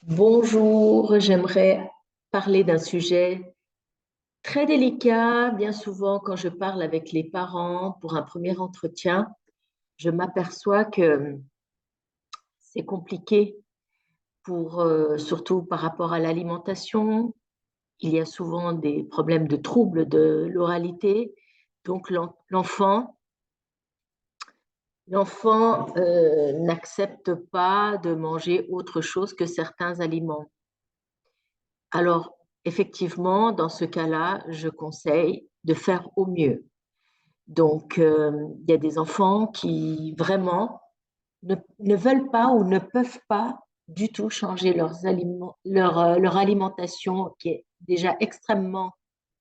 Bonjour, j'aimerais parler d'un sujet très délicat. Bien souvent, quand je parle avec les parents pour un premier entretien, je m'aperçois que c'est compliqué surtout par rapport à l'alimentation. Il y a souvent des problèmes de troubles de l'oralité. Donc, l'enfant n'accepte pas de manger autre chose que certains aliments. Alors, effectivement, dans ce cas-là, je conseille de faire au mieux. Donc, il y a des enfants qui vraiment ne veulent pas ou ne peuvent pas du tout changer leur alimentation qui est déjà extrêmement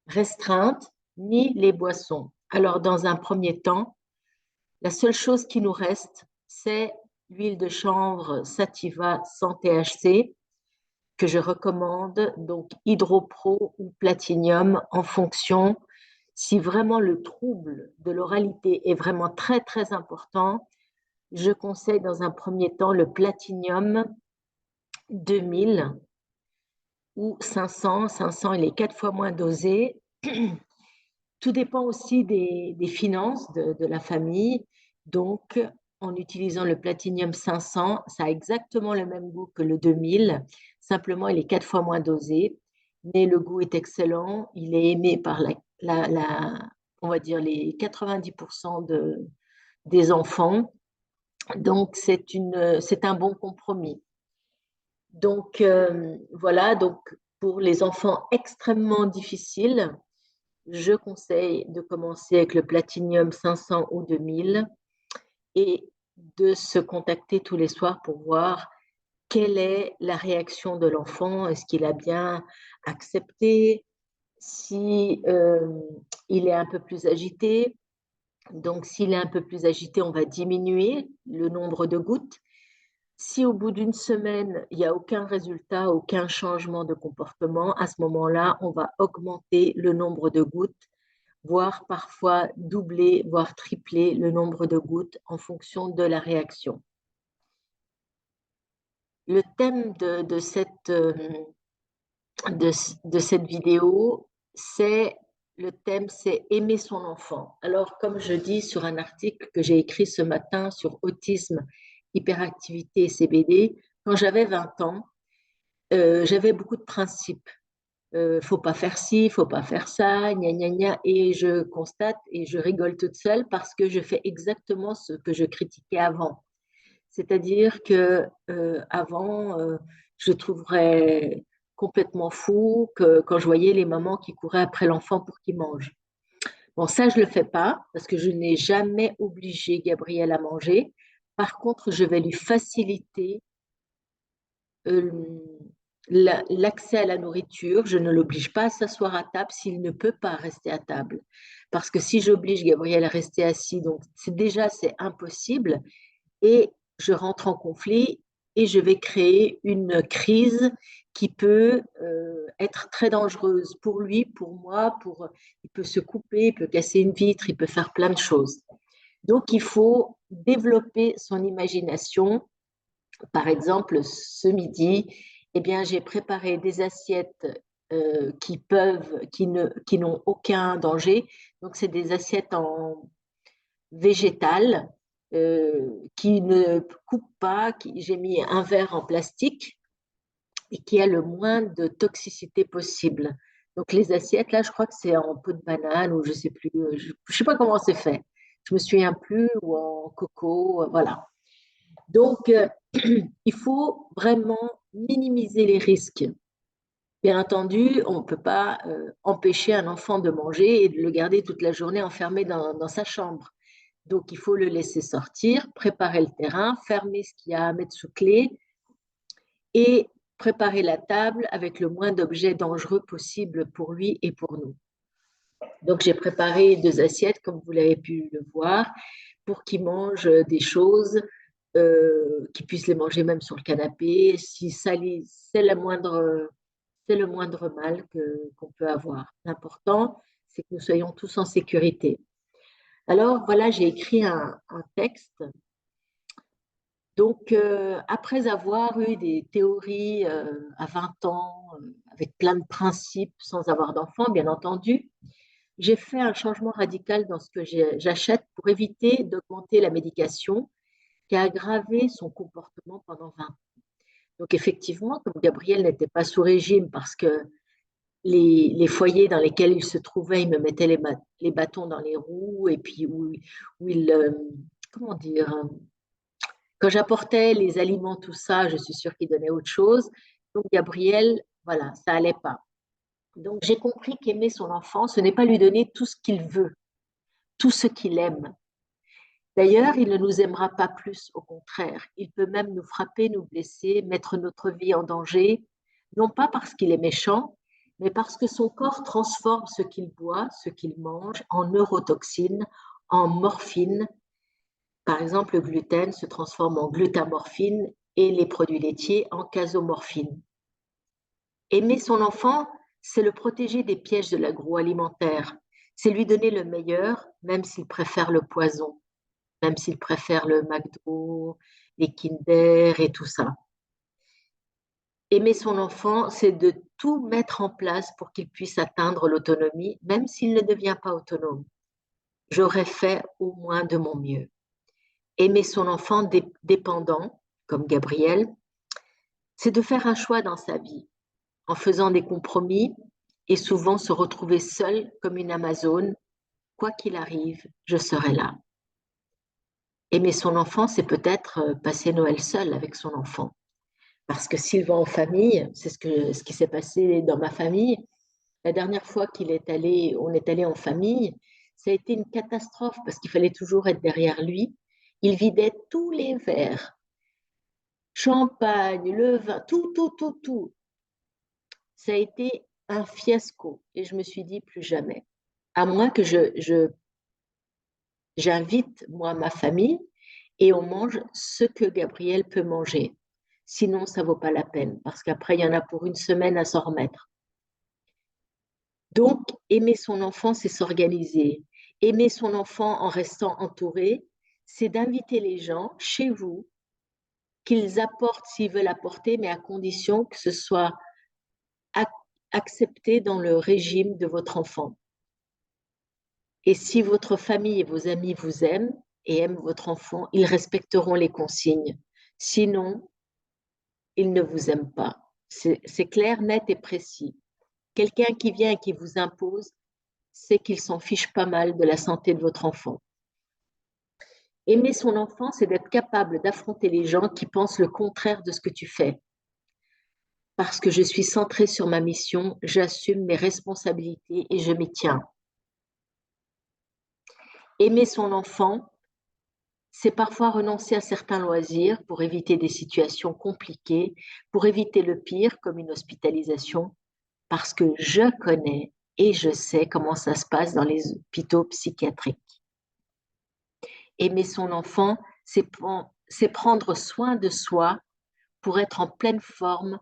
restreinte, ni les boissons. Alors, dans un premier temps, la seule chose qui nous reste, c'est l'huile de chanvre Sativa sans THC que je recommande, donc Hydropro ou Platinium, en fonction si vraiment le trouble de l'oralité est vraiment très, très important. Je conseille dans un premier temps le Platinium 2000 ou 500. 500, il est 4 fois moins dosé. Tout dépend aussi des finances de la famille. Donc, en utilisant le Platinium 500, ça a exactement le même goût que le 2000. Simplement, il est 4 fois moins dosé. Mais le goût est excellent. Il est aimé par on va dire les 90% des enfants. Donc, c'est un bon compromis. Donc, voilà. Donc, pour les enfants extrêmement difficiles, je conseille de commencer avec le Platinium 500 ou 2000 et de se contacter tous les soirs pour voir quelle est la réaction de l'enfant. Est-ce qu'il a bien accepté? Si il est un peu plus agité, donc s'il est un peu plus agité, on va diminuer le nombre de gouttes. Si au bout d'une semaine, il n'y a aucun résultat, aucun changement de comportement, à ce moment-là, on va augmenter le nombre de gouttes, voire parfois doubler, voire tripler le nombre de gouttes en fonction de la réaction. Le thème de cette vidéo, c'est aimer son enfant. Alors, comme je dis sur un article que j'ai écrit ce matin sur autisme, hyperactivité et CBD, quand j'avais 20 ans, j'avais beaucoup de principes. Faut pas faire ci, faut pas faire ça, gna gna gna. Et je constate et je rigole toute seule parce que je fais exactement ce que je critiquais avant. C'est-à-dire que avant, je trouverais complètement fou que quand je voyais les mamans qui couraient après l'enfant pour qu'il mange. Bon, ça, je le fais pas parce que je n'ai jamais obligé Gabriel à manger. Par contre, je vais lui faciliter euh, l'accès à la nourriture. Je ne l'oblige pas à s'asseoir à table s'il ne peut pas rester à table. Parce que si j'oblige Gabriel à rester assis, donc c'est impossible et je rentre en conflit et je vais créer une crise qui peut être très dangereuse pour lui, pour moi, il peut se couper, il peut casser une vitre, il peut faire plein de choses. Donc, il faut développer son imagination. Par exemple, ce midi, eh bien, j'ai préparé des assiettes qui n'ont aucun danger. Donc, c'est des assiettes en végétal qui ne coupe pas. J'ai mis un verre en plastique et qui a le moins de toxicité possible. Donc, les assiettes, là, je crois que c'est en peau de banane ou je sais plus, je sais pas comment c'est fait. Je me souviens plus, ou en coco, voilà. Donc, il faut vraiment minimiser les risques. Bien entendu, on ne peut pas empêcher un enfant de manger et de le garder toute la journée enfermé dans sa chambre. Donc, il faut le laisser sortir, préparer le terrain, fermer ce qu'il y a à mettre sous clé et préparer la table avec le moins d'objets dangereux possible pour lui et pour nous. Donc, j'ai préparé 2 assiettes, comme vous l'avez pu le voir, pour qu'il mange des choses, qu'il puisse les manger même sur le canapé. Si ça, c'est le moindre mal qu'on peut avoir. L'important, c'est que nous soyons tous en sécurité. Alors, voilà, j'ai écrit un texte Donc, après avoir eu des théories à 20 ans, avec plein de principes, sans avoir d'enfant, bien entendu, j'ai fait un changement radical dans ce que j'achète pour éviter d'augmenter la médication qui a aggravé son comportement pendant 20 ans. Donc, effectivement, comme Gabriel n'était pas sous régime parce que les foyers dans lesquels il se trouvait, il me mettait les bâtons dans les roues et puis où il, comment dire, quand j'apportais les aliments, tout ça, je suis sûre qu'il donnait autre chose. Donc, Gabriel, voilà, ça allait pas. Donc, j'ai compris qu'aimer son enfant, ce n'est pas lui donner tout ce qu'il veut, tout ce qu'il aime. D'ailleurs, il ne nous aimera pas plus, au contraire. Il peut même nous frapper, nous blesser, mettre notre vie en danger, non pas parce qu'il est méchant, mais parce que son corps transforme ce qu'il boit, ce qu'il mange, en neurotoxines, en morphine. Par exemple, le gluten se transforme en glutamorphine et les produits laitiers en casomorphine. Aimer son enfant, c'est le protéger des pièges de l'agroalimentaire. C'est lui donner le meilleur, même s'il préfère le poison, même s'il préfère le McDo, les Kinder et tout ça. Aimer son enfant, c'est de tout mettre en place pour qu'il puisse atteindre l'autonomie, même s'il ne devient pas autonome. J'aurais fait au moins de mon mieux. Aimer son enfant dépendant, comme Gabriel, c'est de faire un choix dans sa vie, en faisant des compromis et souvent se retrouver seul comme une Amazone. Quoi qu'il arrive, je serai là. Aimer son enfant, c'est peut-être passer Noël seul avec son enfant. Parce que s'il va en famille, c'est ce qui s'est passé dans ma famille. La dernière fois on est allé en famille, ça a été une catastrophe parce qu'il fallait toujours être derrière lui. Il vidait tous les verres, champagne, le vin, tout, tout, tout, tout. Ça a été un fiasco et je me suis dit plus jamais. À moins que j'invite moi ma famille et on mange ce que Gabriel peut manger. Sinon, ça vaut pas la peine parce qu'après, il y en a pour une semaine à s'en remettre. Donc, aimer son enfant, c'est s'organiser. Aimer son enfant en restant entouré, c'est d'inviter les gens chez vous, qu'ils apportent s'ils veulent apporter, mais à condition que ce soit accepté dans le régime de votre enfant. Et si votre famille et vos amis vous aiment et aiment votre enfant, ils respecteront les consignes. Sinon, ils ne vous aiment pas. C'est clair, net et précis. Quelqu'un qui vient et qui vous impose, c'est qu'il s'en fiche pas mal de la santé de votre enfant. Aimer son enfant, c'est d'être capable d'affronter les gens qui pensent le contraire de ce que tu fais. Parce que je suis centrée sur ma mission, j'assume mes responsabilités et je m'y tiens. Aimer son enfant, c'est parfois renoncer à certains loisirs pour éviter des situations compliquées, pour éviter le pire comme une hospitalisation, parce que je connais et je sais comment ça se passe dans les hôpitaux psychiatriques. Aimer son enfant, c'est prendre soin de soi pour être en pleine forme,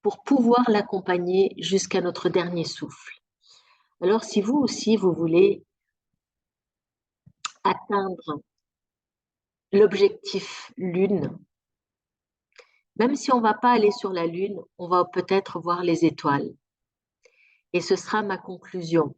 pour pouvoir l'accompagner jusqu'à notre dernier souffle. Alors, si vous aussi, vous voulez atteindre l'objectif Lune, même si on ne va pas aller sur la Lune, on va peut-être voir les étoiles. Et ce sera ma conclusion.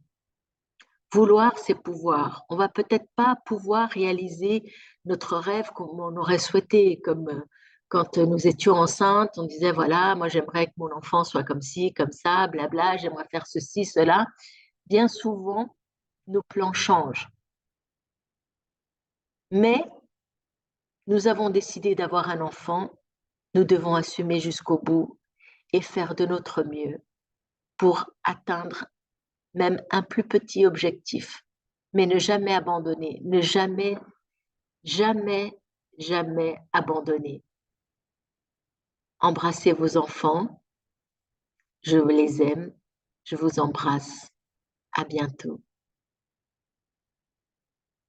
Vouloir, c'est pouvoir. On va peut-être pas pouvoir réaliser notre rêve comme on aurait souhaité, comme quand nous étions enceintes, on disait, voilà, moi j'aimerais que mon enfant soit comme ci, comme ça, blabla, j'aimerais faire ceci, cela. Bien souvent, nos plans changent. Mais nous avons décidé d'avoir un enfant, nous devons assumer jusqu'au bout et faire de notre mieux pour atteindre même un plus petit objectif, mais ne jamais abandonner, ne jamais, jamais, jamais abandonner. Embrassez vos enfants, je les aime, je vous embrasse. À bientôt.